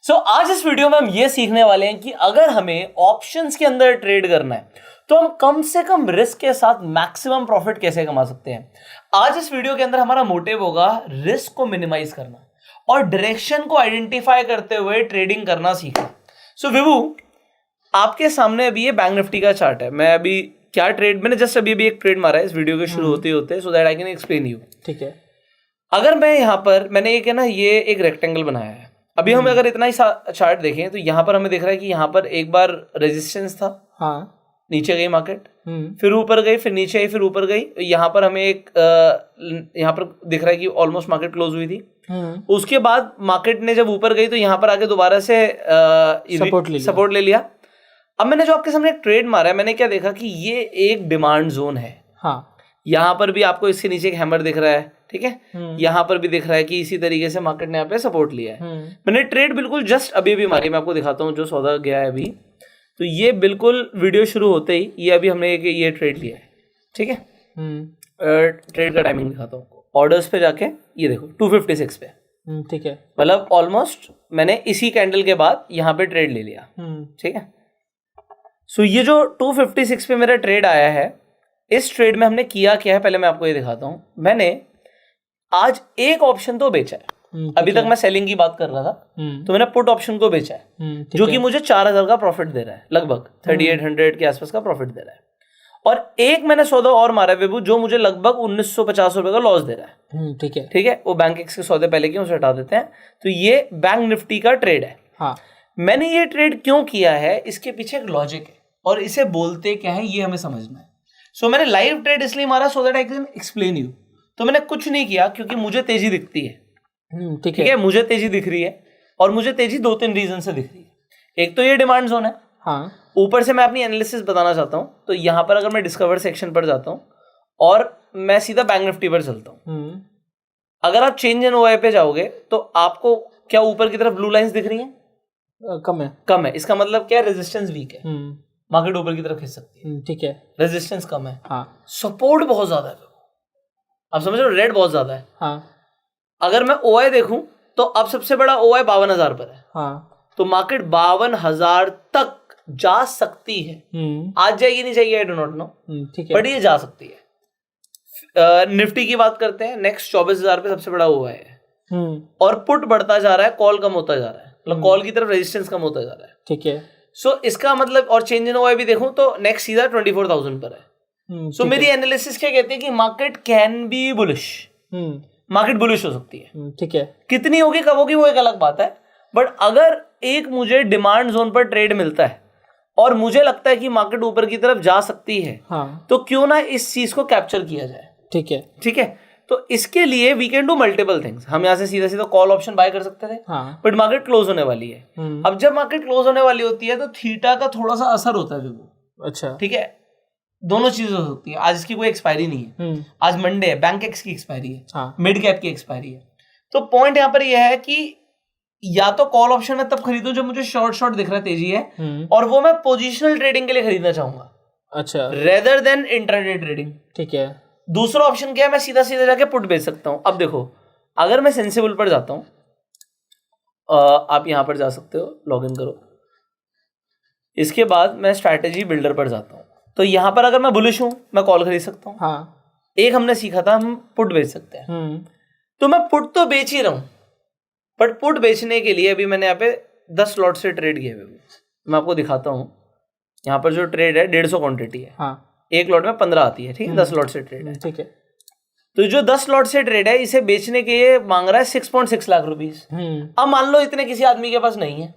आज इस वीडियो में हम ये सीखने वाले हैं कि अगर हमें ऑप्शंस के अंदर ट्रेड करना है तो हम कम से कम रिस्क के साथ मैक्सिमम प्रॉफिट कैसे कमा सकते हैं। आज इस वीडियो के अंदर हमारा मोटिव होगा रिस्क को मिनिमाइज करना और डायरेक्शन को आइडेंटिफाई करते हुए ट्रेडिंग करना सीखना। विभू, आपके सामने अभी ये बैंक निफ्टी का चार्ट है। मैं अभी क्या ट्रेड, मैंने जस्ट अभी एक ट्रेड मारा है इस वीडियो के शुरू होते होते, so that I can explain you. ठीक है। अगर मैं यहाँ पर मैंने एक है ना ये एक रेक्टेंगल बनाया है। अभी हम अगर इतना ही चार्ट देखें तो यहाँ पर हमें दिख रहा है कि यहाँ पर एक बार रेजिस्टेंस था, हाँ, नीचे गई मार्केट, फिर ऊपर गई, फिर नीचे आई, फिर ऊपर गई। यहाँ पर हमें एक यहाँ पर दिख रहा है कि ऑलमोस्ट मार्केट क्लोज हुई थी। उसके बाद मार्केट ने जब ऊपर गई तो यहाँ पर आके दोबारा से सपोर्ट ले लिया। अब मैंने जो आपके सामने एक ट्रेड मारा है, मैंने क्या देखा कि ये एक डिमांड जोन है। हाँ, यहाँ पर भी आपको इसके नीचे एक हैमर दिख रहा है, ठीक है। यहाँ पर भी दिख रहा है कि इसी तरीके से मार्केट ने यहाँ पे सपोर्ट लिया है। मैंने ट्रेड बिल्कुल जस्ट अभी मारी, मैं आपको दिखाता हूँ जो सौदा गया है अभी। तो ये बिल्कुल वीडियो शुरू होते ही ये अभी हमने ये ट्रेड लिया है, ठीक है। ट्रेड का टाइमिंग दिखाता हूँ। ऑर्डर्स पे जाके ये देखो 256 पे, ठीक है। मतलब ऑलमोस्ट मैंने इसी कैंडल के बाद यहाँ पे ट्रेड ले लिया, ठीक है। ये जो 256 पे मेरा ट्रेड आया है, इस ट्रेड में हमने किया क्या है पहले मैं आपको ये दिखाता हूँ। मैंने आज एक ऑप्शन तो बेचा है। अभी तक मैं सेलिंग की बात कर रहा था, तो मैंने पुट ऑप्शन को बेचा है, जो कि मुझे 4000 का प्रॉफिट दे रहा है, लगभग 3800 के आसपास का प्रॉफिट दे रहा है। और एक मैंने सौदा और मारा है विभू, जो मुझे लगभग 1950 रुपए का लॉस दे रहा है, ठीक है, ठीक है। वो बैंक एक्स के सौदे पहले के उसे हटा देते हैं। तो ये बैंक निफ्टी का ट्रेड है। हाँ, मैंने ये ट्रेड क्यों किया है, इसके पीछे एक लॉजिक है और इसे बोलते क्या है ये हमें समझना है। मैंने लाइव ट्रेड इसलिए मारा so that I can explain you. तो मैंने कुछ नहीं किया क्योंकि मुझे तेजी दिखती है, ठीक है, मुझे तेजी दिख रही है और मुझे तेजी 2-3 रीजन से दिख रही है। एक तो ये डिमांड जोन है, हाँ। ऊपर से मैं अपनी एनालिसिस बताना चाहता हूँ, तो यहाँ पर अगर मैं डिस्कवर सेक्शन पर जाता हूँ और मैं सीधा बैंक निफ्टी पर चलता हूँ, अगर आप चेंज इन ओआई पे जाओगे तो आपको क्या ऊपर की तरफ ब्लू लाइंस दिख रही हैं? कम है। इसका मतलब क्या है? रेजिस्टेंस वीक है, मार्केट ऊपर की तरफ खींच सकती है, ठीक है। रेजिस्टेंस कम है, हाँ। सपोर्ट बहुत ज्यादा है, आप समझ रहे हो, रेड बहुत ज्यादा है, हाँ। अगर मैं ओआई देखूं तो अब सबसे बड़ा ओआई 52,000 पर है, हाँ। तो मार्केट 52,000 तक जा सकती है। आज जाएगी नहीं जाएगी आई डो नॉट नो, ठीक है, बट ये जा सकती है। निफ्टी की बात करते हैं, नेक्स्ट 24,000 पे सबसे बड़ा ओआई है, और पुट बढ़ता जा रहा है, कॉल कम होता जा रहा है, मतलब कॉल की तरफ रेजिस्टेंस कम होता जा रहा है, ठीक है। इसका मतलब, और चेंज इन ओआई भी देखूं तो नेक्स्ट सीधा 24,000 पर है। मेरी एनालिसिस क्या कहती है कि market can be bullish, market bullish हो सकती है, ठीक है। कितनी होगी कब होगी वो एक अलग बात है, बट अगर एक मुझे डिमांड जोन पर ट्रेड मिलता है और मुझे लगता है कि मार्केट ऊपर की तरफ जा सकती है, हाँ, तो क्यों ना इस चीज को कैप्चर किया जाए, ठीक है, ठीक है। तो इसके लिए we can do multiple things. हम यहाँ से सीधा सीधा कॉल ऑप्शन बाय कर सकते थे, हाँ, बट मार्केट क्लोज होने वाली है। अब जब मार्केट क्लोज होने वाली होती है तो थीटा का थोड़ा सा असर होता है, अच्छा, ठीक है। दोनों चीजें हो सकती है। आज इसकी कोई एक्सपायरी नहीं है, आज मंडे है, बैंक एक्स की एक्सपायरी है, हाँ, मिड कैप की एक्सपायरी है। तो पॉइंट यहाँ पर यह है कि या तो कॉल ऑप्शन में तब खरीदो जब मुझे शॉर्ट दिख रहा है, तेजी है, और वो मैं पोजिशनल ट्रेडिंग के लिए खरीदना चाहूंगा, अच्छा, रेदर देन इंट्राडे ट्रेडिंग, ठीक है। दूसरा ऑप्शन क्या है, मैं सीधा सीधा जाके पुट बेच सकता हूं। अब देखो, अगर मैं सेंसिबल पर जाता हूं, आप यहां पर जा सकते हो, लॉग इन करो, इसके बाद मैं स्ट्रैटेजी बिल्डर पर जाता हूं। तो यहां पर अगर मैं बुलिश हूं मैं कॉल खरीद सकता हूं, हाँ। एक हमने सीखा था हम पुट बेच सकते हैं, तो मैं पुट तो बेच ही रहा हूं, बट पुट बेचने के लिए अभी मैंने यहाँ पे 10 लॉट से ट्रेड किए हुए। मैं आपको दिखाता हूं, यहाँ पर जो ट्रेड है 150 क्वांटिटी है, हाँ। एक लॉट में 15 आती है, ठीक है, 10 लॉट से ट्रेड है, ठीक है। तो जो 10 लॉट से ट्रेड है, इसे बेचने के लिए मांग रहा है 6.6 लाख रुपीस। अब मान लो इतने किसी आदमी के पास नहीं है,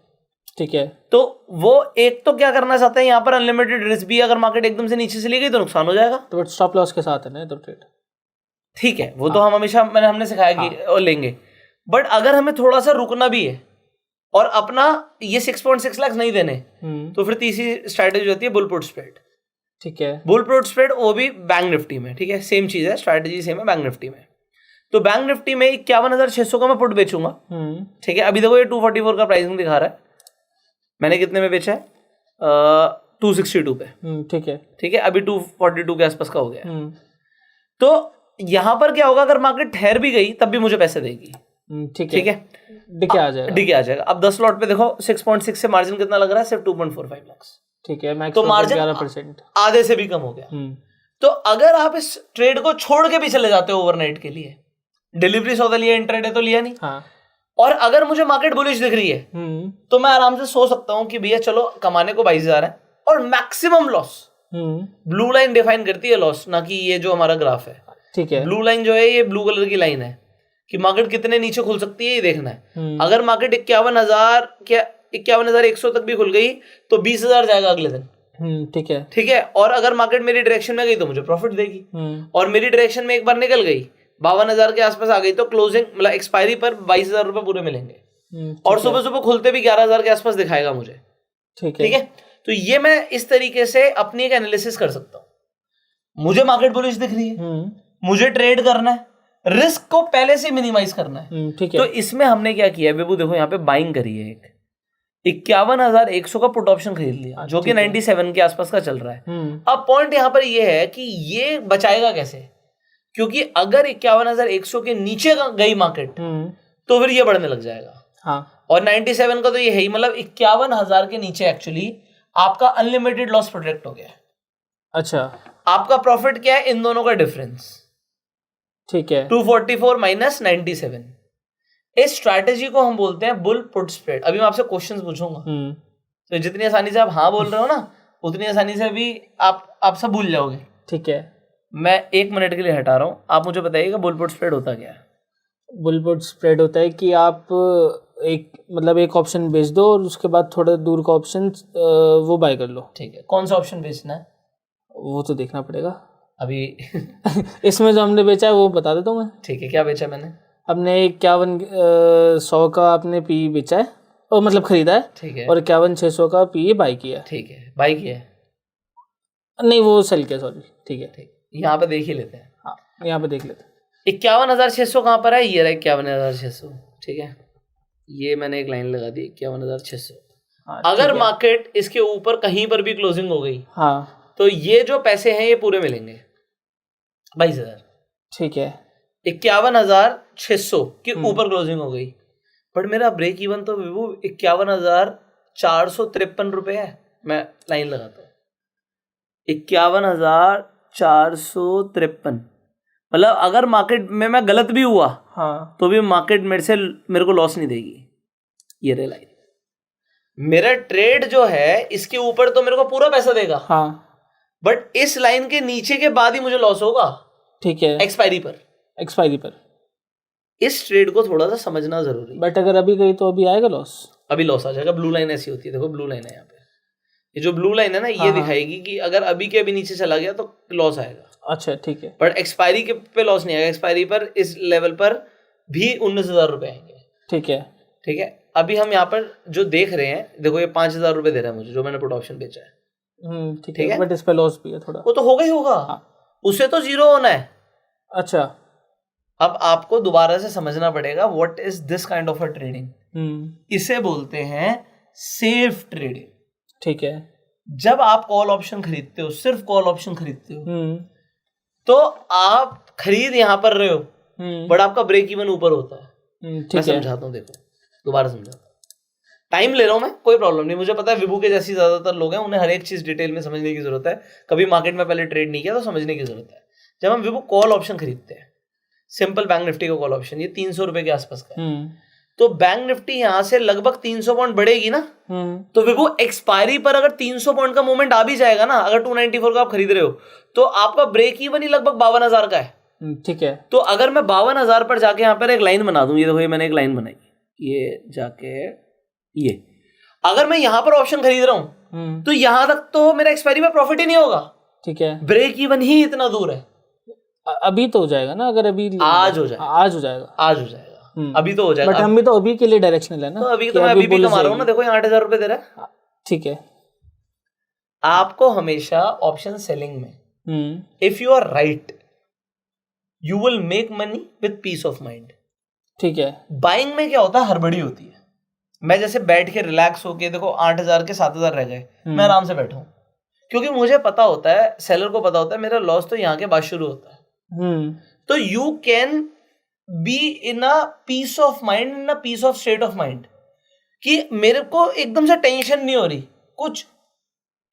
ठीक है, तो वो एक तो क्या करना चाहता है, यहाँ पर अनलिमिटेड रिस्क भी, अगर मार्केट एकदम से नीचे चली गई तो नुकसान हो जाएगा, तो स्टॉप लॉस के साथ है ना तो ट्रेड, ठीक है, वो तो हम हमेशा हमने सिखाया कि और लेंगे। बट अगर हमें थोड़ा सा रुकना भी है और अपना ये 6.6 लाख नहीं देने, तो फिर तीसरी स्ट्रैटेजी होती है बुल पुट स्प्रेड, ठीक है। बुल पुट स्प्रेड वो भी बैंक निफ्टी में, ठीक है, सेम चीज है, स्ट्रैटेजी सेम है बैंक निफ्टी में। तो बैंक निफ्टी में 51,600 का मैं पुट बेचूंगा, ठीक है। अभी देखो ये 244 का प्राइसिंग दिखा रहा है, मैंने कितने में बेचा है, 262 पे, ठीक है, ठीक है। अभी 242 के आसपास का हो गया। तो यहां पर क्या होगा, अगर मार्केट ठहर भी गई तब भी मुझे पैसे देगी, ठीक है, डिके आ जाएगा। अब 10 लॉट पे देखो 6.6 से मार्जिन कितना लग रहा है, सिर्फ 2.45 लाख। ठीक है, तो मार्जिन 11% आधे से भी कम हो गया। तो अगर आप इस ट्रेड को छोड़ के भी चले जाते हो ओवरनाइट के लिए, डिलीवरी सौदा लिया, इंट्राडे तो लिया नहीं, हाँ, और अगर मुझे मार्केट बुलिश दिख रही है तो मैं आराम से सोच सकता हूं कि भैया चलो कमाने को 22,000 है और maximum loss. Blue line define करती है लॉस, ना कि ये जो हमारा ग्राफ है। ठीक है, ब्लू लाइन जो है ये ब्लू कलर की लाइन है कि मार्केट कितने नीचे खुल सकती है, ये देखना है। अगर मार्केट 51,100 तक भी खुल गई तो 20,000 जाएगा अगले दिन। ठीक है, और अगर मार्केट मेरी डायरेक्शन में गई तो मुझे प्रॉफिट देगी, और मेरी डायरेक्शन में एक बार निकल गई 52,000 के आसपास आ गई तो क्लोजिंग मतलब एक्सपायरी पर 22,000 रुपए पूरे मिलेंगे, और सुबह सुबह खुलते भी 11,000 के आसपास दिखाएगा मुझे। ठीक है, तो ये मैं इस तरीके से अपनी एक एनालिसिस कर सकता हूं। मुझे मार्केट बुलिश दिख रही है, मुझे ट्रेड करना है, रिस्क को पहले से मिनिमाइज करना है। तो इसमें हमने क्या किया है बेबू, देखो यहाँ पे बाइंग करी है, एक 51,100 का पुट ऑप्शन खरीद लिया जो कि 97 के आसपास का चल रहा है। अब पॉइंट यहाँ पर ये है कि ये बचाएगा कैसे, क्योंकि अगर 51,100 के नीचे गई मार्केट तो फिर ये बढ़ने लग जाएगा। हाँ, और 97 का तो ये है ही, मतलब 51,000 के नीचे एक्चुअली आपका अनलिमिटेड लॉस प्रोटेक्ट हो गया है। अच्छा, आपका प्रॉफिट क्या है, इन दोनों का डिफरेंस। ठीक है, 244 माइनस 97। इस स्ट्रैटेजी को हम बोलते हैं बुल पुट स्प्रेड। अभी मैं आपसे क्वेश्चंस पूछूंगा, तो जितनी आसानी से आप हाँ बोल रहे हो ना, उतनी आसानी से भी आप सब भूल जाओगे। ठीक है, मैं 1 मिनट के लिए हटा रहा हूँ, आप मुझे बताइएगा बुल पुट स्प्रेड होता क्या है। बुल पुट स्प्रेड होता है कि आप एक ऑप्शन बेच दो और उसके बाद थोड़ा दूर का ऑप्शन वो बाय कर लो। ठीक है, कौन सा ऑप्शन बेचना है वो तो देखना पड़ेगा अभी। इसमें जो हमने बेचा है वो बता देता हूँ मैं। ठीक है, क्या बेचा मैंने? हमने 51,100 का आपने पी बेचा है, और मतलब खरीदा है। ठीक है, और 51,600 का पी बाई किया है। ठीक है, बाई किया है, नहीं वो सेल किया, सॉरी। ठीक है, ठीक, यहाँ पे देख ही लेते हैं। हाँ, यहाँ पे देख लेते हैं। 51,600 कहाँ पर है, ये रहा 51,600। ठीक है, ये मैंने एक लाइन लगा दी 51,600। अगर मार्केट इसके ऊपर कहीं पर भी क्लोजिंग हो गई, हाँ, तो ये जो पैसे हैं ये पूरे मिलेंगे 22,000। ठीक है, 51,600 के ऊपर क्लोजिंग हो गई, बट मेरा ब्रेक इवन तो विभू 51,453 रुपए है। मैं लाइन लगाता हूँ 51,453, मतलब अगर मार्केट में मैं गलत भी हुआ, हाँ, तो भी मार्केट मेरे को लॉस नहीं देगी। ये रे लाइन, मेरा ट्रेड जो है इसके ऊपर तो मेरे को पूरा पैसा देगा, हाँ, बट इस लाइन के नीचे के बाद ही मुझे लॉस होगा। ठीक है, एक्सपायरी पर। इस ट्रेड को थोड़ा सा समझना जरूरी है। बट अगर अभी गई तो अभी आएगा लॉस, अभी लॉस आ जाएगा। ब्लू लाइन ऐसी होती है, देखो ब्लू लाइन है यहाँ पे, ये जो ब्लू लाइन है ना, ये दिखाएगी कि अगर अभी के अभी नीचे चला गया तो लॉस आएगा। अच्छा, ठीक है, बट एक्सपायरी के पे लॉस नहीं आएगा। एक्सपायरी पर इस लेवल पर भी 19,000 रुपए आएंगे। ठीक है, ठीक है, अभी हम यहाँ पर जो देख रहे हैं, देखो ये 5,000 रुपए दे रहा है मुझे, जो मैंने पुट ऑप्शन बेचा है। ठीक है, बट इस पे लॉस भी है थोड़ा। वो तो होगा ही होगा, उसे तो जीरो होना है। अच्छा, अब आपको दोबारा से समझना पड़ेगा what is this kind of a trading. इसे बोलते हैं सेफ ट्रेडिंग। ठीक है, जब आप कॉल ऑप्शन खरीदते हो, सिर्फ कॉल ऑप्शन खरीदते हो, तो आप खरीद यहां पर रहे हो, बट आपका ब्रेक इवन ऊपर होता है। मैं समझाता हूँ, देखो दोबारा समझाता हूँ, टाइम ले रहा हूं मैं, कोई प्रॉब्लम नहीं। मुझे पता है विभू के जैसी ज्यादातर लोग हैं, उन्हें हर एक चीज डिटेल में समझने की जरूरत है। कभी मार्केट में पहले ट्रेड नहीं किया तो समझने की जरूरत है। जब हम विभू कॉल ऑप्शन खरीदते हैं, सिंपल बैंक निफ्टी का कॉल ऑप्शन, ये 300 रुपए के आसपास का है, तो बैंक निफ्टी यहां से लगभग 300 पॉइंट बढ़ेगी ना, तो विभू एक्सपायरी पर अगर 300 पॉइंट का मूवमेंट आ भी जाएगा ना, अगर 294 का आप खरीद रहे हो, तो आपका ब्रेक इवन ही लगभग 52,000 का है। ठीक है, तो अगर मैं 52,000 पर जाके यहाँ पर एक लाइन बना दूं, ये देखो ये मैंने एक लाइन बनाई, ये जाके ये अगर मैं यहां पर ऑप्शन खरीद रहा हूं, तो यहां तक तो मेरा एक्सपायरी में प्रॉफिट ही नहीं होगा। ठीक है, ब्रेक इवन ही इतना दूर है। अभी तो हो जाएगा ना, अगर अभी आज हो जाएगा, अभी तो हो जाएगा। बट हम भी तो अभी के लिए डायरेक्शनल है ना, तो अभी तो मैं अभी भी कमा रहा हूँ ना, देखो 8,000 रुपए दे रहा है। ठीक है, आपको हमेशा ऑप्शन सेलिंग में if you are right you will make money with peace of mind. ठीक है, बाइंग में क्या होता है, हड़बड़ी होती है। मैं जैसे बैठ के रिलैक्स होके, देखो 8,000 के 7,000 रह गए, मैं आराम से बैठूं, क्योंकि मुझे पता होता है, सेलर को पता होता है मेरा लॉस तो यहाँ के बाद शुरू होता है। तो you can be in a peace of mind, in a peace of state of mind, कि मेरे को एकदम से टेंशन नहीं हो रही, कुछ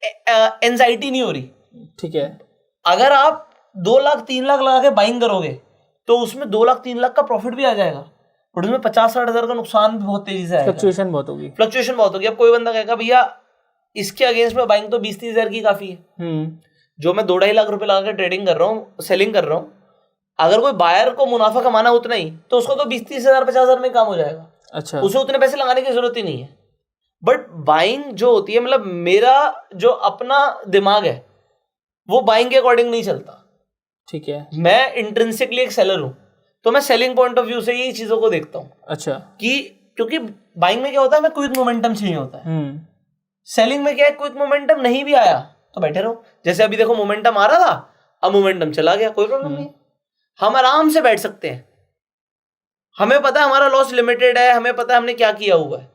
एंजाइटी नहीं हो रही। ठीक है। अगर आप 2 लाख 3 लाख लगा के बाइंग करोगे तो उसमें 2 लाख 3 लाख का प्रॉफिट भी आ जाएगा, और उसमें 50-60 हजार का नुकसान भी बहुत तेजी से आएगा। फ्लक्चुएशन बहुत होगी। अब कोई बंदा कहेगा भैया इसके अगेंस्ट में बाइंग तो 20-30 हजार की काफी है, जो मैं 2-2.5 लाख रुपए लगा के ट्रेडिंग कर रहा हूँ, सेलिंग कर रहा हूँ, अगर कोई बायर को मुनाफा कमाना उतना ही तो उसको तो 20-30 हजार 50 हजार में काम हो जाएगा। अच्छा, उसे उतने पैसे लगाने की जरूरत ही नहीं है। बट बाइंग जो होती है, मतलब मेरा जो अपना दिमाग है वो बाइंग के अकॉर्डिंग नहीं चलता। ठीक है। मैं इंट्रिंसिकली एक सेलर हूं, तो मैं सेलिंग पॉइंट ऑफ व्यू से ये चीजों को देखता हूं। अच्छा, कि क्योंकि बाइंग में क्या होता है, हमें क्विक मोमेंटम चाहिए होता है। सेलिंग में क्या है, क्विक मोमेंटम नहीं भी आया तो बैठे रहो। जैसे अभी देखो मोमेंटम आ रहा था, अब मोमेंटम चला गया, कोई प्रॉब्लम नहीं, हम आराम से बैठ सकते हैं। हमें पता है हमारा लॉस लिमिटेड है, हमें पता है हमने क्या किया हुआ है।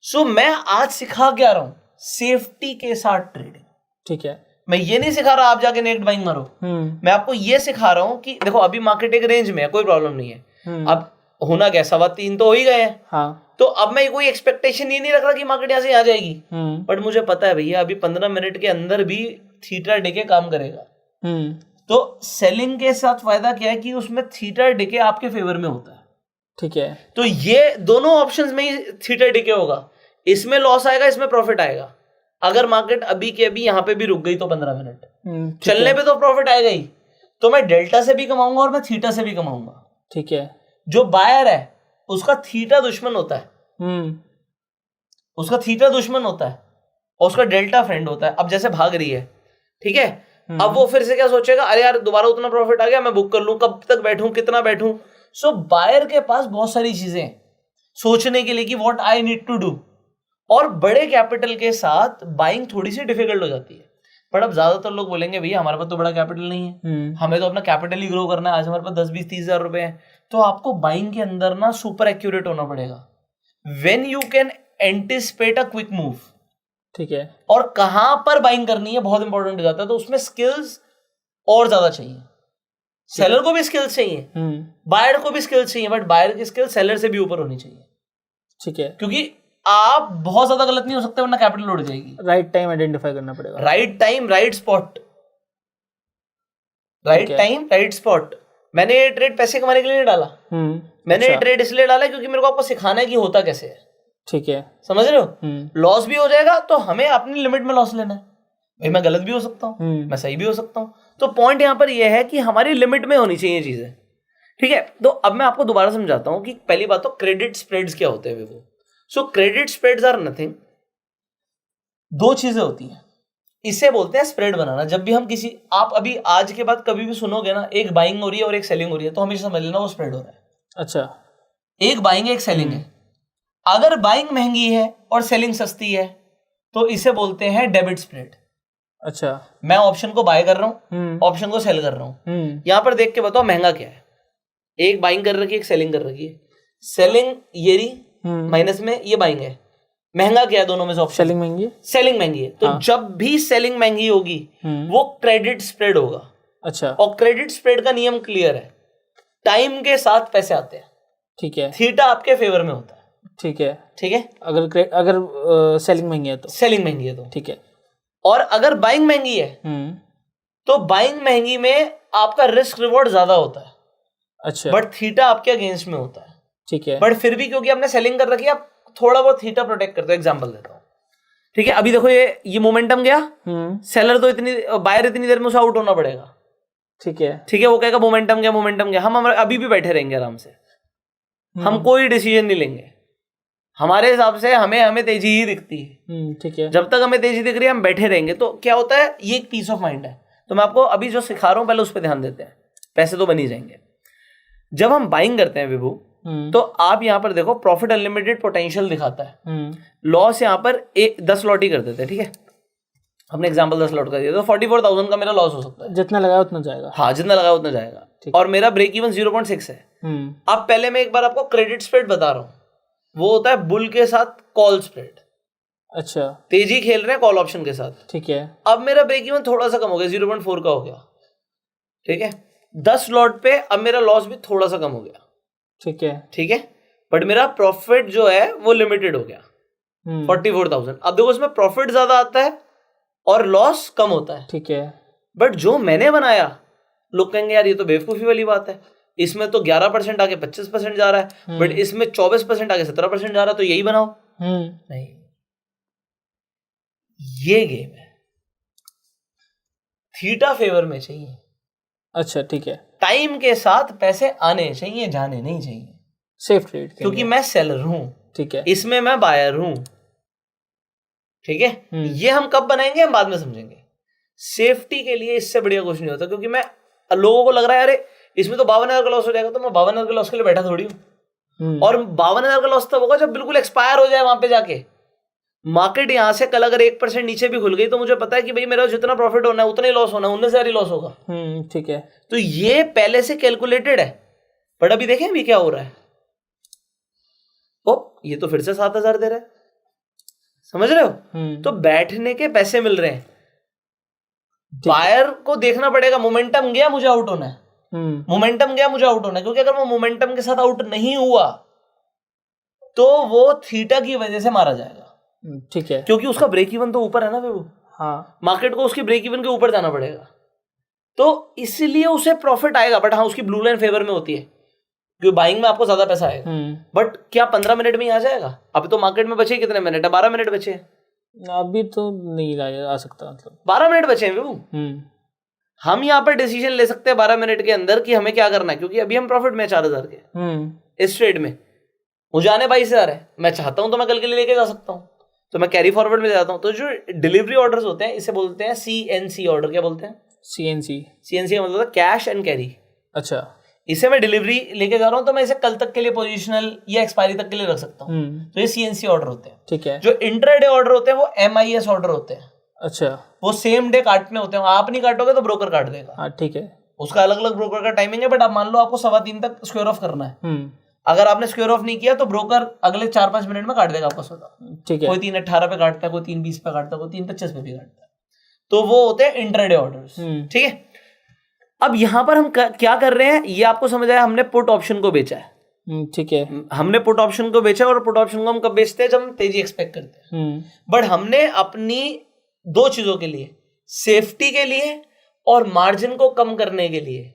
सो मैं आज सिखा क्या रहा हूं, सेफ्टी के साथ ट्रेडिंग। ठीक है। मैं ये नहीं सिखा रहा आप जाके नेट बाइंग मारो, मैं आपको ये सिखा रहा हूं कि देखो अभी मार्केट एक रेंज में है, कोई प्रॉब्लम नहीं है। अब होना क्या, 3.25 तो हो ही गए हैं। हाँ। तो अब मैं कोई एक्सपेक्टेशन ये नहीं रख रहा कि मार्केट यहाँ से आ जाएगी, बट मुझे पता है भैया अभी 15 मिनट के अंदर भी थीटा डिके काम करेगा। तो सेलिंग के साथ फायदा क्या है कि उसमें थीटा डिके आपके फेवर में होता है। ठीक है। तो ये दोनों ऑप्शंस में ही थीटा डिके होगा, इसमें लॉस आएगा, इसमें प्रॉफिट आएगा। अगर मार्केट अभी के अभी यहाँ पे भी रुक गई तो 15 मिनट चलने पे तो प्रॉफिट आएगा ही, तो मैं डेल्टा से भी कमाऊंगा और मैं थीटा से भी कमाऊंगा। ठीक है। जो बायर है उसका थीटा दुश्मन होता है, उसका थीटा दुश्मन होता है और उसका डेल्टा फ्रेंड होता है। अब जैसे भाग रही है, ठीक है, अब वो फिर से क्या सोचेगा, अरे यार दोबारा उतना प्रॉफिट आ गया, मैं बुक कर लूं, कब तक बैठूं, कितना बैठूं। सो बायर के पास बहुत सारी चीजें सोचने के लिए कि what I need to do, और बड़े कैपिटल के साथ बाइंग थोड़ी सी डिफिकल्ट हो जाती है। पर अब ज्यादातर लोग बोलेंगे भैया हमारे पास तो बड़ा कैपिटल नहीं है, हमें तो अपना कैपिटल ही ग्रो करना है, आज हमारे पास 10-20-30 हजार रुपए हैं। तो आपको बाइंग के अंदर ना सुपर एक्यूरेट होना पड़ेगा, when you can anticipate a quick move. ठीक है। और कहां पर बाइंग करनी है बहुत इंपॉर्टेंट हो जाता है, तो उसमें स्किल्स और ज्यादा चाहिए। सेलर को भी स्किल्स चाहिए, बायर को भी स्किल्स चाहिए, बट बायर की स्किल सेलर से भी ऊपर होनी चाहिए। ठीक है। क्योंकि आप बहुत ज्यादा गलत नहीं हो सकते वरना कैपिटल उड़ जाएगी। राइट टाइम आइडेंटिफाई करना पड़ेगा। Right time right spot, right time right spot. मैंने ये ट्रेड पैसे कमाने के लिए नहीं डाला, मैंने ये ट्रेड इसलिए डाला क्योंकि मेरे को आपको सिखाना है कि होता कैसे है। ठीक है, समझ रहे हो। लॉस भी हो जाएगा तो हमें अपनी लिमिट में लॉस लेना है। भाई मैं गलत भी हो सकता हूँ, मैं सही भी हो सकता हूँ। तो पॉइंट यहाँ पर यह है कि हमारी लिमिट में होनी चाहिए चीजें। ठीक है, तो अब मैं आपको दोबारा समझाता हूँ कि पहली बात तो क्रेडिट स्प्रेड्स क्या होते हैं। वो so credit spreads are nothing, दो चीजें होती हैं, इसे बोलते हैं स्प्रेड बनाना। जब भी हम किसी, आप अभी आज के बाद कभी भी सुनोगे ना एक बाइंग हो रही है और एक सेलिंग हो रही है, तो हमेशा समझ लेना वो स्प्रेड हो रहा है। अच्छा, एक बाइंग एक सेलिंग है। अगर बाइंग महंगी है और सेलिंग सस्ती है तो इसे बोलते हैं डेबिट स्प्रेड। अच्छा, मैं ऑप्शन को बाय कर रहा हूं, ऑप्शन को सेल कर रहा हूं। यहां पर देख के बताओ महंगा क्या है। एक बाइंग कर रखी है, एक सेलिंग कर रखी है। सेलिंग ये रही माइनस में, ये बाइंग है। महंगा क्या है दोनों में से ऑप्शन? सेलिंग महंगी है। सेलिंग महंगी है। तो जब भी सेलिंग महंगी होगी वो क्रेडिट स्प्रेड होगा। अच्छा, और क्रेडिट स्प्रेड का नियम क्लियर है, टाइम के साथ पैसे आते हैं। ठीक है, थीटा आपके फेवर में होता है। ठीक है, ठीक है, अगर सेलिंग महंगी है तो, सेलिंग महंगी है तो ठीक है। और अगर बाइंग महंगी है तो बाइंग महंगी में आपका रिस्क रिवॉर्ड ज्यादा होता है। अच्छा, बट थीटा आपके अगेंस्ट में होता है। ठीक है, बट फिर भी क्योंकि आपने सेलिंग कर रखी है, आप थोड़ा बहुत थीटा प्रोटेक्ट करते हो। एग्जांपल देता हूं, ठीक है, अभी देखो ये मोमेंटम गया, सेलर तो बायर इतनी देर में उसे आउट होना पड़ेगा। ठीक है, ठीक है, वो कहेगा मोमेंटम गया, मोमेंटम गया। हम अभी भी बैठे रहेंगे आराम से, हम कोई डिसीजन नहीं लेंगे। हमारे हिसाब से हमें तेजी ही दिखती है। ठीक है, जब तक हमें तेजी दिख रही है हम बैठे रहेंगे। तो क्या होता है, ये एक पीस ऑफ माइंड है। तो मैं आपको अभी जो सिखा रहा हूं पहले उस पर ध्यान देते हैं, पैसे तो बन ही जाएंगे। जब हम बाइंग करते हैं विभू, तो आप यहां पर देखो प्रॉफिट अनलिमिटेड पोटेंशियल दिखाता है। लॉस यहां पर 10 लॉट ही कर देते हैं। ठीक है, हमने एग्जांपल 10 लॉट कर दिया तो 44,000 का मेरा लॉस हो सकता है। जितना लगाया उतना जाएगा। हाँ, जितना लगाया उतना जाएगा। और मेरा ब्रेक इवन 0.6 है। अब पहले मैं एक बार आपको क्रेडिट स्प्रेड बता रहा हूं, वो होता है बुल के साथ कॉल स्प्रेड। अच्छा, तेजी खेल रहे हैं कॉल ऑप्शन के साथ। ठीक है, अब मेरा ब्रेक इवन थोड़ा सा कम हो गया, 0.4 का हो गया। ठीक है, 10 लॉट पे अब मेरा लॉस भी थोड़ा सा कम हो गया। ठीक है, ठीक है, बट मेरा प्रॉफिट जो है वो लिमिटेड हो गया 44,000। अब देखो इसमें प्रॉफिट ज्यादा आता है और लॉस कम होता है। ठीक है, बट जो मैंने बनाया, लोग कहेंगे यार ये तो बेवकूफी वाली बात है, इसमें तो 11% आके 25% जा रहा है, बट इसमें 24% आके 17% जा रहा है, तो यही बनाओ। नहीं, ये गेम है, थीटा फेवर में चाहिए। अच्छा, ठीक है, टाइम के साथ पैसे आने चाहिए, जाने नहीं चाहिए। सेफ ट्रेड, क्योंकि मैं सेलर हूं, ठीक है, इसमें मैं बायर हूं। ठीक है, ये हम कब बनाएंगे, हम बाद में समझेंगे। सेफ्टी के लिए इससे बढ़िया कुछ नहीं होता, क्योंकि मैं लोगों को लग रहा है अरे इसमें तो 52,000 का लॉस हो जाएगा, तो मैं 52,000 के लॉस के लिए बैठा थोड़ी हूं। और 52,000 का लॉस तब होगा जब बिल्कुल एक्सपायर हो जाए वहां पे जाके। मार्केट यहां से कल अगर 1% नीचे भी खुल गई तो मुझे पता है कि भाई मेरा जितना प्रॉफिट होना है उतना ही लॉस होना है, 19,000 ही लॉस होगा। ठीक है, तो ये पहले से कैलकुलेटेड है। बट अभी देखें अभी क्या हो रहा है, ओ ये तो फिर से 7,000 दे रहा है, समझ रहे हो। तो बैठने के पैसे मिल रहे हैं। बायर को देखना पड़ेगा, मोमेंटम गया मुझे आउट होना है, मोमेंटम गया मुझे आउट होना है, क्योंकि अगर वो मोमेंटम के साथ आउट नहीं हुआ तो वो थीटा की वजह से मारा जाएगा। ठीक है, क्योंकि उसका ब्रेक इवन तो ऊपर है ना, वो हाँ, मार्केट को उसके ब्रेक इवन के ऊपर जाना पड़ेगा, तो इसलिए उसे प्रॉफिट आएगा। बट हाँ, उसकी ब्लू लाइन फेवर में होती है, क्योंकि बाइंग में आपको ज्यादा पैसा आएगा। बट क्या 15 मिनट में ही आ जाएगा? अभी तो मार्केट में बचे कितने मिनट है? 12 मिनट बचे हैं। अभी तो नहीं आ सकता, मतलब 12 मिनट बचे हैं वो। हम यहाँ पर डिसीजन ले सकते हैं 12 मिनट के अंदर कि हमें क्या करना है, क्योंकि अभी हम प्रॉफिट में 4,000 के इस ट्रेड में, मुझे आने 22,000 है, मैं चाहता हूं तो मैं कल के लिए लेके जा सकता हूं, तो मैं कैरी फॉरवर्ड में जाता हूं। तो जो डिलीवरी ऑर्डर्स होते हैं इसे बोलते हैं CNC ऑर्डर। क्या बोलते हैं? CNC का मतलब कैश एंड कैरी। अच्छा, इसे मैं डिलीवरी लेके जा रहा हूं तो मैं इसे कल तक के लिए पोजीशनल या एक्सपायरी तक के लिए रख सकता हूं। तो ये CNC ऑर्डर होते हैं। ठीक है, जो इंट्राडे ऑर्डर होते हैं वो MIS ऑर्डर होते हैं। अच्छा, वो सेम डे काटने होते हैं, आप नहीं काटोगे तो ब्रोकर काट देगा। हाँ, ठीक है, उसका अलग अलग ब्रोकर का टाइमिंग है। बट आप मान लो आपको 3:15 तक स्क्वायर ऑफ करना है, अगर आपने स्क्वायर ऑफ नहीं किया तो ब्रोकर अगले 4-5 मिनट में काट देगा आपका सौदा। ठीक है, कोई 3:18 पे काटता है, कोई 3:20 पे काटता है, कोई 3:25 पे भी काटता है। तो वो होते हैं इंट्राडे ऑर्डर्स। ठीक है, अब यहां पर हम क्या कर रहे हैं ये आपको समझ आया। हमने पुट ऑप्शन को बेचा है। ठीक है, हमने पुट ऑप्शन को बेचा, और पुट ऑप्शन को हम कब बेचते हैं? जब हम तेजी एक्सपेक्ट करते हैं। बट हमने अपनी 2 चीजों के लिए, सेफ्टी के लिए और मार्जिन को कम करने के लिए,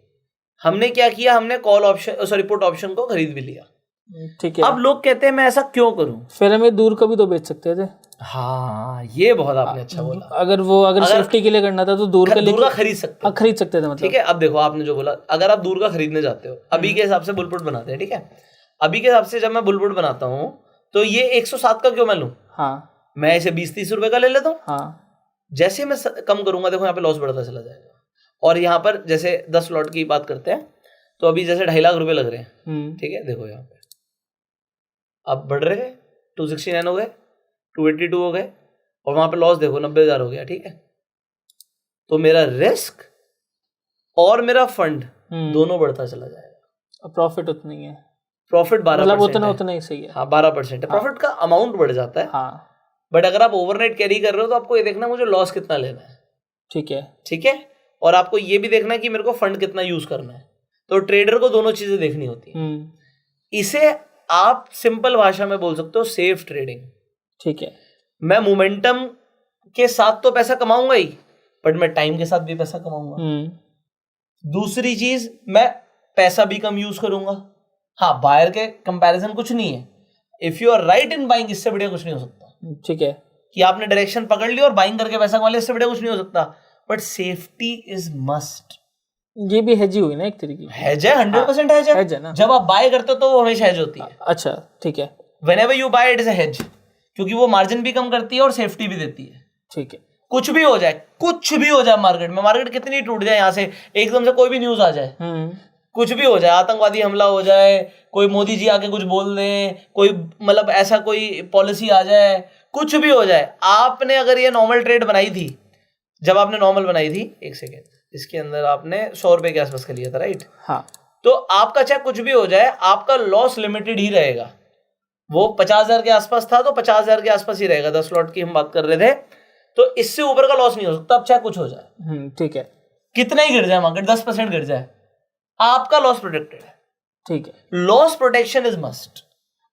हमने क्या किया, हमने कॉल ऑप्शन पुट ऑप्शन को खरीद भी लिया। ठीक है। अब लोग कहते हैं मैं ऐसा क्यों करूं? फिर हमें दूर का भी तो बेच सकते थे। हाँ, ये बहुत आपने अच्छा बोला। अगर सेफ्टी के लिए करना था तो दूर का खरीद सकते हैं। खरीद सकते थे, मतलब। ठीक है, अब देखो आपने जो बोला, अगर आप दूर का खरीदने जाते हो, अभी के हिसाब से बुलपुट बनाते हैं, ठीक है, अभी के हिसाब से जब मैं बुलपुट बनाता हूँ तो ये 107 का क्यों मैं लूं? हाँ, मैं इसे 20-30 रुपए का ले लेता हूँ। हाँ, जैसे मैं कम करूंगा, देखो यहाँ पे लॉस बढ़ता चला जाएगा। और यहाँ पर जैसे 10 लॉट की बात करते हैं तो अभी जैसे 2.5 लाख रुपए लग रहे हैं। ठीक है, देखो यहाँ पे अब बढ़ रहे हैं, 269 हो गए, 282 हो गए, और वहां पे लॉस देखो 90,000 हो गया। ठीक है, तो मेरा रिस्क और मेरा फंड दोनों बढ़ता चला जाएगा। प्रॉफिट उतना ही है, प्रॉफिट 12% मतलब उतना ही सही है। हाँ, 12% है। प्रॉफिट का अमाउंट बढ़ जाता है। हाँ, बट अगर आप ओवरनाइट कैरी कर रहे हो तो आपको ये देखना मुझे लॉस कितना लेना है। ठीक है, ठीक है, और आपको ये भी देखना है कि मेरे को फंड कितना यूज करना है। तो ट्रेडर को दोनों चीजें देखनी होती है। इसे आप सिंपल भाषा में बोल सकते हो सेफ ट्रेडिंग। ठीक है, मैं मोमेंटम के साथ तो पैसा कमाऊंगा ही, बट मैं टाइम के साथ भी पैसा कमाऊंगा। दूसरी चीज, मैं पैसा भी कम यूज करूंगा। हाँ, बायर के कंपैरिजन कुछ नहीं है। If you are right in buying, इससे बढ़िया कुछ नहीं हो सकता। ठीक है, कि आपने डायरेक्शन पकड़ ली और बाइंग करके पैसा कमा लिया, इससे बढ़िया कुछ नहीं हो सकता। But safety is must. ये भी हेज हुई ना एक तरीके की। हेज है, 100% हेज है ना। जब आप बाय करते हो तो वो हमेशा हेज होती है। अच्छा, ठीक है। Whenever you buy it is a hedge, क्योंकि वो मार्जिन भी कम करती है और सेफ्टी भी देती है। ठीक है, कुछ भी हो जाए मार्केट में, मार्केट कितनी टूट जाए, यहाँ से एकदम से कोई भी न्यूज आ जाए, कुछ भी हो जाए, आतंकवादी हमला हो जाए, कोई मोदी जी आके कुछ बोल दें, कोई मतलब ऐसा कोई पॉलिसी आ जाए, कुछ भी हो जाए, आपने अगर ये नॉर्मल ट्रेड बनाई थी, जब आपने नॉर्मल बनाई थी, एक सेकेंड, इसके अंदर आपने 100 रुपए के आसपास का लिया था, राइट? हाँ। तो आपका चाहे कुछ भी हो जाए, आपका लॉस लिमिटेड ही रहेगा। वो 50,000 के आसपास था तो 50,000 के आसपास ही रहेगा। 10 लॉट की हम बात कर रहे थे, तो इससे ऊपर का लॉस नहीं हो सकता। अब चाहे कुछ हो जाए, ठीक है, कितना ही गिर जाए मार्केट, 10% गिर जाए, आपका लॉस प्रोटेक्टेड है। ठीक है, लॉस प्रोटेक्शन इज मस्ट।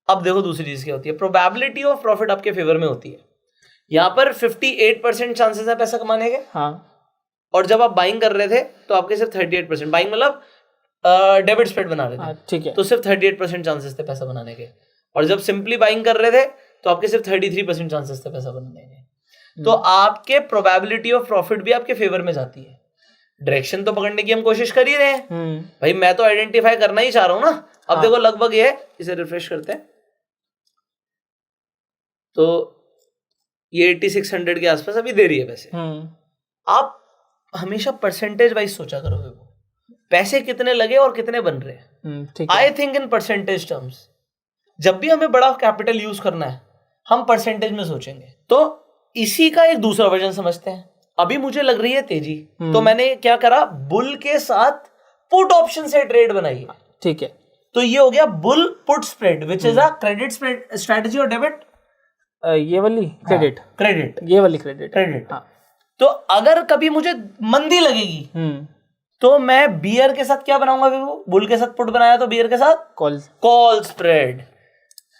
अब देखो दूसरी चीज क्या होती है, प्रोबेबिलिटी ऑफ प्रॉफिट आपके फेवर में होती है। यहाँ पर 58% चांसेस है पैसा कमाने के। हाँ, और जब आप बाइंग कर रहे थे तो आपके सिर्फ 38%, बाइंग मतलब डेबिट स्प्रेड बना रहे थे, ठीक है, तो सिर्फ 38% चांसेस थे पैसा बनाने के। और जब सिंपली बाइंग कर रहे थे तो आपके सिर्फ 33% चांसेस थे पैसा बनाने के। तो आपके प्रोबेबिलिटी ऑफ प्रॉफिट भी आपके फेवर में जाती है। डायरेक्शन तो पकड़ने की हम कोशिश कर ही रहे हैं भाई, मैं तो आइडेंटिफाई करना ही चाह रहा हूं ना। अब हाँ। देखो लगभग ये है, इसे रिफ्रेश करते हैं तो ये 8600 के आसपास अभी दे रही है पैसे। आप हमेशा परसेंटेज वाइज सोचा करोगे, वो पैसे कितने लगे और कितने बन रहे हैं। I think in percentage terms. जब भी हमें बड़ा कैपिटल यूज करना है हम परसेंटेज में सोचेंगे। तो इसी का एक दूसरा वर्जन समझते हैं। अभी मुझे लग रही है तेजी, तो मैंने क्या करा, बुल के साथ पुट ऑप्शन से ट्रेड बनाई। ठीक है, तो ये हो गया bull put spread which is a credit spread strategy और डेबिट। ये वाली क्रेडिट, क्रेडिट, ये वाली क्रेडिट, क्रेडिट। तो अगर कभी मुझे मंदी लगेगी तो मैं बियर के साथ क्या बनाऊंगा, बुल के साथ पुट बनाया तो बियर के साथ कॉल स्प्रेड।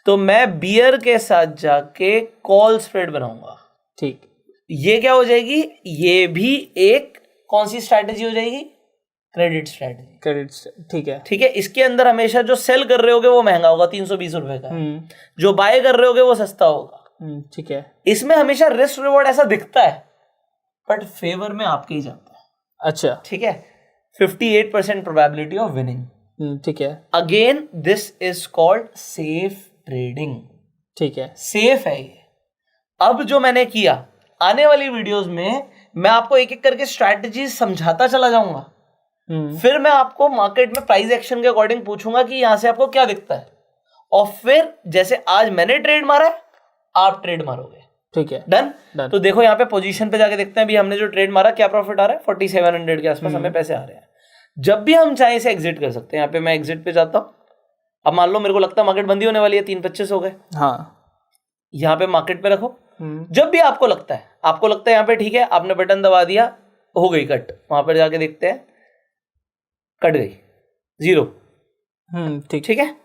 तो मैं बियर के साथ जाके कॉल स्प्रेड बनाऊंगा। ठीक, ये क्या हो जाएगी, ये भी एक कौन सी स्ट्रैटेजी हो जाएगी, क्रेडिट स्ट्रैटेजी। क्रेडिट, ठीक है, ठीक है। इसके अंदर हमेशा जो सेल कर रहे होगे वो महंगा होगा 320 रुपए का, जो बाय कर रहे होगे वो सस्ता होगा। ठीक है। इसमें हमेशा रिस्क रिवॉर्ड ऐसा दिखता है बट फेवर में आपके ही जाता है। अच्छा, ठीक है। 58% प्रोबेबिलिटी ऑफ विनिंग। ठीक है। Again this is called safe trading. ठीक है, सेफ है ये। अब जो मैंने किया, आने वाली वीडियोस में मैं आपको एक एक करके स्ट्रैटेजी समझाता चला जाऊंगा। फिर मैं आपको मार्केट में प्राइस एक्शन के अकॉर्डिंग पूछूंगा कि यहां से आपको क्या दिखता है, और फिर जैसे आज मैंने ट्रेड मारा है आप ट्रेड मारोगे। ठीक है, डन। तो देखो यहाँ पे पोजीशन पे जाके देखते हैं अभी हमने जो ट्रेड मारा क्या प्रॉफिट आ रहा है, 4700 के आसपास हमें पैसे आ रहे हैं। जब भी हम चाहे इसे एग्जिट कर सकते हैं। यहाँ पे मैं एग्जिट पे जाता हूँ। अब मान लो मेरे को लगता है मार्केट बंदी होने वाली है, 3:25 हो गए। हाँ, यहाँ पे मार्केट पे रखो। जब भी आपको लगता है यहाँ पे ठीक है, आपने बटन दबा दिया, हो गई कट, वहां पर जाके देखते हैं, कट गई 0। ठीक है,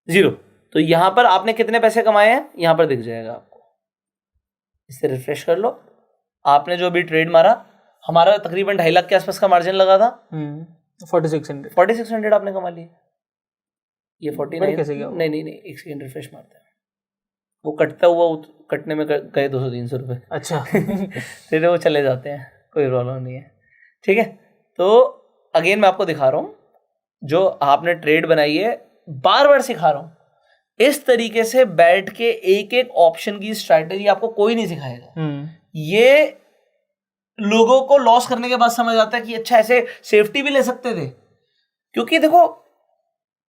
0। तो यहां पर आपने कितने पैसे कमाए हैं यहां पर दिख जाएगा आपको। इसे रिफ्रेश कर लो। आपने जो भी ट्रेड मारा, हमारा तकरीबन 2.5 लाख के आसपास का मार्जिन लगा था। 4600 आपने कमा लिया। ये 49 कैसे गया? नहीं, एक सेकंड रिफ्रेश मारते हैं। वो कटता हुआ कटने में गए 200-300 रुपए। अच्छा। फिर वो चले जाते हैं, कोई प्रॉब्लम नहीं है। ठीक है। तो अगेन मैं आपको दिखा रहा हूँ, जो आपने ट्रेड बनाई है, बार बार सिखा रहा हूँ। इस तरीके से बैठ के एक एक ऑप्शन की स्ट्रैटेजी आपको कोई नहीं सिखाएगा। ये लोगों को लॉस करने के बाद समझ आता है कि अच्छा ऐसे सेफ्टी भी ले सकते थे। क्योंकि देखो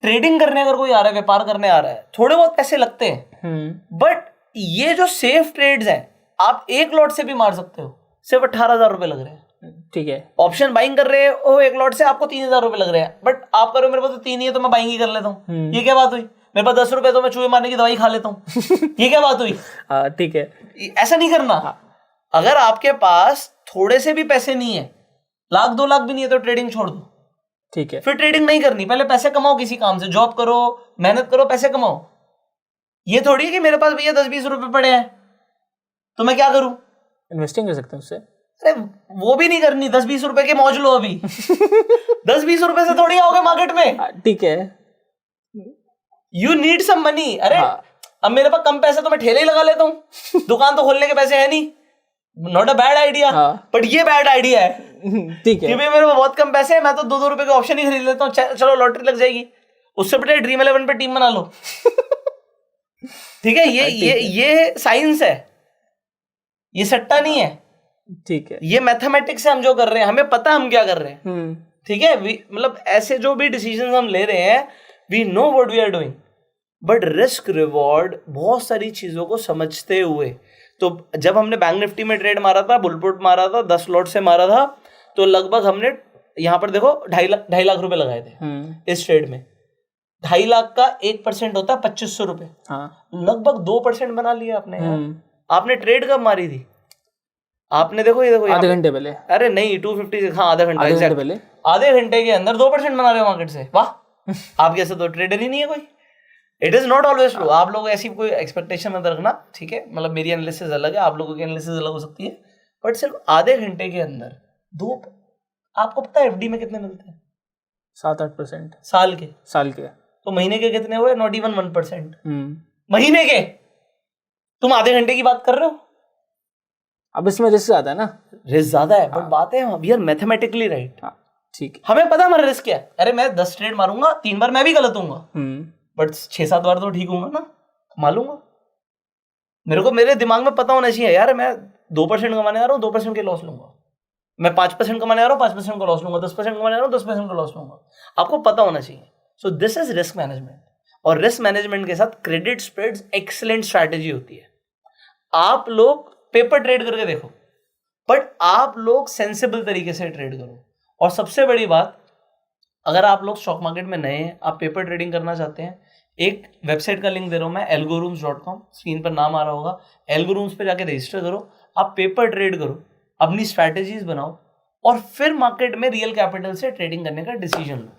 ट्रेडिंग करने अगर कोई आ रहा है, व्यापार करने आ रहा है, थोड़े बहुत पैसे लगते हैं, बट ये जो सेफ ट्रेड्स हैं आप एक लॉट से भी मार सकते हो। सिर्फ 18,000 रुपए लग रहे हैं। ठीक है। ऑप्शन बाइंग कर रहे हो एक लॉट से, आपको 3,000 रुपए लग रहे हैं, बट आप करो मेरे पास तो 3 ही है तो मैं बाइंग ही कर लेता हूँ। ये क्या बात हुई? मेरे पास 10 रुपए तो मैं चूहे मारने की दवाई खा लेता हूँ। ये क्या बात हुई? ठीक है, ऐसा नहीं करना। अगर आपके पास थोड़े से भी पैसे नहीं है, 1,00,000 2 लाख भी नहीं है, तो ट्रेडिंग छोड़ दो। ठीक है। फिर ट्रेडिंग नहीं करनी, पहले पैसे कमाओ किसी काम से, जॉब करो, मेहनत करो, पैसे कमाओ। ये थोड़ी है कि मेरे पास भैया 10-20 रुपए पड़े हैं तो मैं क्या करूं, इन्वेस्टिंग कर सकता हूं उससे। अरे वो भी नहीं करनी, 10-20 रुपए के मौज लो अभी। 10-20 रुपए से थोड़ी आओगे मार्केट में। ठीक है, यू नीड सम मनी। अरे अब मेरे पास कम पैसे तो मैं ठेले ही लगा लेता हूँ। दुकान तो खोलने के पैसे है नहीं। Not a bad idea, but ये बैड आइडिया है। ठीक है, क्योंकि मेरे पास बहुत कम पैसे हैं, मैं तो 2-2 रुपए के ऑप्शन ही खरीद लेता हूँ। चलो लॉटरी लग जाएगी, उससे बड़े ड्रीम 11 पे टीम बना लो। ठीक है, ये साइंस है, ये सट्टा नहीं है। ठीक है, ये मैथमेटिक्स से हम जो कर रहे हैं, हमें पता हम क्या कर रहे हैं। ठीक है, मतलब ऐसे जो भी डिसीजंस हम ले रहे हैं, we know what we are doing, but risk reward बहुत सारी चीजों को समझते हुए। तो जब हमने बैंक निफ्टी में ट्रेड मारा था, बुलपुट मारा था, 10 लॉट से मारा था, तो लगभग हमने यहाँ पर देखो 2.5 लाख रुपए लगाए थे इस ट्रेड में। 2.5 लाख का 1% होता है 2500 रुपए। लगभग 2% बना लिया आपने। आपने ट्रेड कब मारी थी? आपने देखो, ये देखो आधे घंटे पहले। अरे नहीं, 250 से, हाँ आधे घंटे पहले। आधे घंटे के अंदर 2% बना रहे हो मार्केट से। वाह, आपके ऐसे तो ट्रेडर ही नहीं है कोई। It is not always true. आप लोग ऐसी कोई एक्सपेक्टेशन मत रखना, ठीक है। मतलब मेरी एनालिसिस अलग है, आप लोगों की एनालिसिस अलग हो सकती है, बट सिर्फ आधे घंटे के अंदर आपको पता है एफडी में कितने मिलते हैं? 7-8% साल के। तो महीने के कितने हुए? Not even 1%। महीने के तुम आधे घंटे की बात कर रहे हो। अब इसमें रिस्क ज्यादा है ना? रिस्क ज्यादा है, बट बात है वी आर मैथमेटिकली राइट। ठीक है, हमें पता है हमारा रिस्क क्या है। अरे मैं 10 ट्रेड मारूंगा, 3 बार मैं भी गलत हूँ, बट 6-7 बार तो ठीक हूँ ना, मालूंगा। मेरे दिमाग में पता होना चाहिए यार, मैं 2% कमाने आ रहा हूँ, 2% के लॉस लूंगा। मैं 5% कमाने आ रहा हूँ, 5% का लॉस लूंगा। 10% कमाने आ रहा हूँ, 10% का लॉस लूंगा। आपको पता होना चाहिए। So this is risk management. और रिस्क मैनेजमेंट के साथ क्रेडिट स्प्रेड्स एक्सीलेंट स्ट्रैटेजी होती है। आप लोग पेपर ट्रेड करके देखो, बट आप लोग सेंसिबल तरीके से ट्रेड करो। और सबसे बड़ी बात, अगर आप लोग स्टॉक मार्केट में नए हैं, आप पेपर ट्रेडिंग करना चाहते हैं, एक वेबसाइट का लिंक दे रहा हूं मैं, algorooms.com, स्क्रीन पर नाम आ रहा होगा। algorooms पे जाके रजिस्टर करो, आप पेपर ट्रेड करो, अपनी स्ट्रैटेजीज बनाओ, और फिर मार्केट में रियल कैपिटल से ट्रेडिंग करने का डिसीजन लो।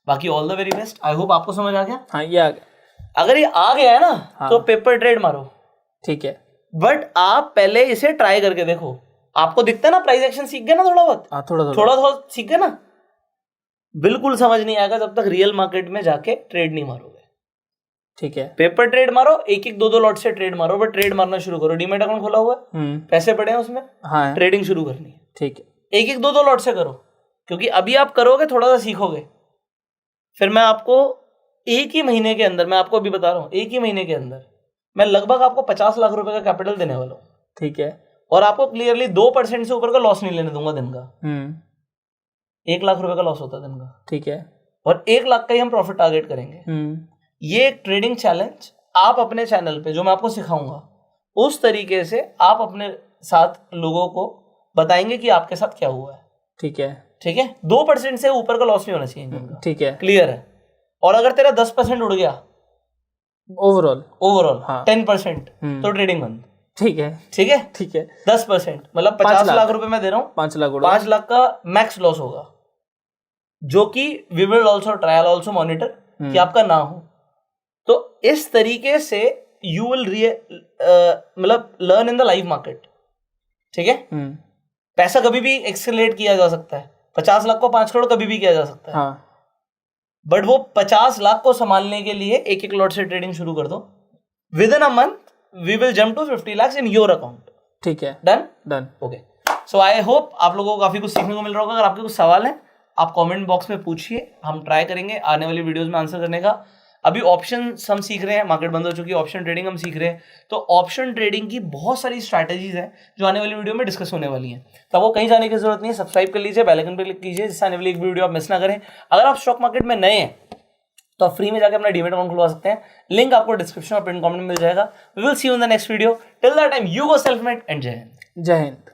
बाकी all the very best. I hope आपको समझ आ गया। हाँ, ये आ गया। अगर ये आ गया है ना, तो पेपर ट्रेड मारो, ठीक है, बट आप पहले इसे ट्राई करके देखो। आपको दिखता है ना, प्राइस एक्शन सीख गए ना थोड़ा बहुत, थोड़ा सीख गए ना। बिल्कुल समझ नहीं आएगा जब तक रियल मार्केट में जाके ट्रेड नहीं मारोगे, ठीक है। पेपर ट्रेड मारो, 1-1, 2-2 लॉट से ट्रेड मारो, बट ट्रेड मारना शुरू करो। डीमैट अकाउंट खोला हुआ है, पैसे पड़े हैं उसमें, हाँ, ट्रेडिंग शुरू करनी है, ठीक है। 1-1, 2-2 लॉट से करो, क्योंकि अभी आप करोगे, थोड़ा सा सीखोगे, फिर मैं आपको एक ही महीने के अंदर, मैं आपको अभी बता रहा हूँ, एक ही महीने के अंदर मैं लगभग आपको 50 लाख रुपए का कैपिटल देने वाला हूँ, ठीक है। और आपको क्लियरली 2% से ऊपर का लॉस नहीं लेने दूंगा दिन का। 1 लाख रुपए का लॉस होता है दिन का, ठीक है, और 1 लाख का ही हम प्रॉफिट टारगेट करेंगे। ये एक ट्रेडिंग चैलेंज आप अपने चैनल पे, जो मैं आपको सिखाऊंगा, उस तरीके से आप अपने साथ लोगों को बताएंगे कि आपके साथ क्या हुआ है। ठीक है, ठीक है। 2% से ऊपर का लॉस नहीं होना चाहिए इनका, ठीक है, क्लियर है। और अगर तेरा 10% उड़ गया ओवरऑल, हाँ, 10%, तो ट्रेडिंग बंद। ठीक है, ठीक है, ठीक है। 10% मतलब 50 लाख रुपए मैं दे रहा हूँ, 5 लाख का मैक्स लॉस होगा, जो कि we will also trial also monitor कि आपका ना हो। तो इस तरीके से यू विल मतलब learn in the live market. ठीक है। पैसा कभी भी एक्सेलरेट किया जा सकता है, 50 लाख को 5 करोड़ कभी भी किया जा सकता है, हाँ। बट वो 50 लाख को संभालने के लिए 1-1 लॉट से ट्रेडिंग शुरू कर दो। Within a month we will jump to 50 lakh in your account. ठीक है, done. Okay, so I hope आप लोगों को काफी कुछ सीखने को मिल रहा होगा। अगर आपके कुछ सवाल हैं, आप कमेंट बॉक्स में पूछिए, हम ट्राई करेंगे आने वाली वीडियोस में आंसर करने का। अभी ऑप्शन हम सीख रहे हैं, मार्केट बंद हो चुकी है, ऑप्शन ट्रेडिंग हम सीख रहे हैं। तो ऑप्शन ट्रेडिंग की बहुत सारी स्ट्रैटेजीज हैं जो आने वाली वीडियो में डिस्कस होने वाली हैं। तो वो कहीं जाने की जरूरत नहीं है, सब्सक्राइब कर लीजिए, बेल आइकन पर क्लिक कीजिए, जिससे आने वाली एक वीडियो आप मिस ना करें। अगर आप स्टॉक मार्केट में नए हैं तो आप फ्री में जाकर अपना डीमैट अकाउंट खुलवा सकते हैं, लिंक आपको डिस्क्रिप्शन और पिन कमेंट में मिल जाएगा। We will see you in the next video. Till that time, you go self made and जय हिंद। जय हिंद।